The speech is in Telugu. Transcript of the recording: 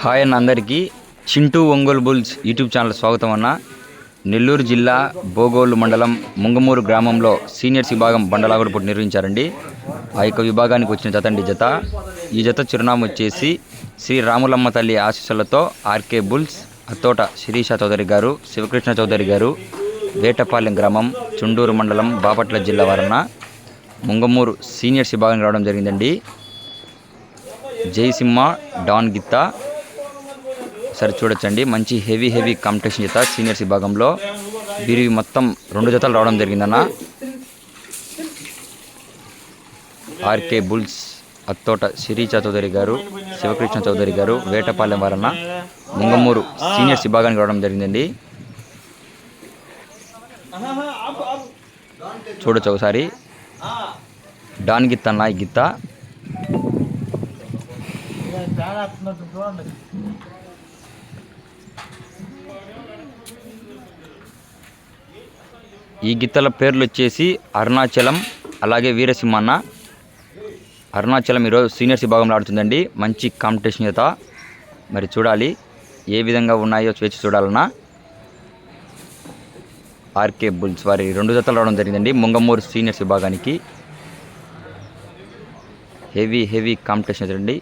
హాయ్ అన్న అందరికీ Chintu Ongole bulls YouTube channel స్వాగతం అన్న. నెల్లూరు జిల్లా బోగోలు మండలం ముంగమూరు గ్రామంలో సీనియర్స్ విభాగం బండలాగుడు పోటీ నిర్వహించారండి. ఆ యొక్క విభాగానికి వచ్చిన జతండి జత. ఈ జత చిరునామా వచ్చేసి శ్రీ రాములమ్మ తల్లి ఆశీస్సులతో ఆర్కే బుల్స్, అత్తోట శిరీష చౌదరి గారు, శివకృష్ణ చౌదరి గారు, వేటపాలెం గ్రామం, చుండూరు మండలం, బాపట్ల జిల్లా వారన ముంగమూరు సీనియర్స్ విభాగానికి రావడం జరిగిందండి. జయసింహ, డాన్ గిత్తా సరే చూడొచ్చండి. మంచి హెవీ కాంపిటీషన్ జత సీనియర్స్ విభాగంలో వీరి మొత్తం 2 జతలు రావడం జరిగిందన్న. ఆర్కే బుల్స్, అత్తోట శిరీష చౌదరి గారు, శివకృష్ణ చౌదరి గారు, వేటపాలెం వారన్న ముంగమూరు సీనియర్స్ విభాగానికి రావడం జరిగిందండి. చూడొచ్చు ఒకసారి. డాన్ గిత్తా, నాయ్ గిత్తా. ఈ గిత్తల పేర్లు వచ్చేసి అరుణాచలం, అలాగే వీరసింహన్న. అరుణాచలం ఈరోజు సీనియర్స్ విభాగంలో ఆడుతుందండి. మంచి కాంపిటీషన్ జత. మరి చూడాలి ఏ విధంగా ఉన్నాయో వేచి చూడాలన్నా. ఆర్కే బుల్స్ వారి 2 జతలు రావడం జరిగిందండి ముంగమూరు సీనియర్స్ విభాగానికి. హెవీ కాంపిటీషన్ అండి.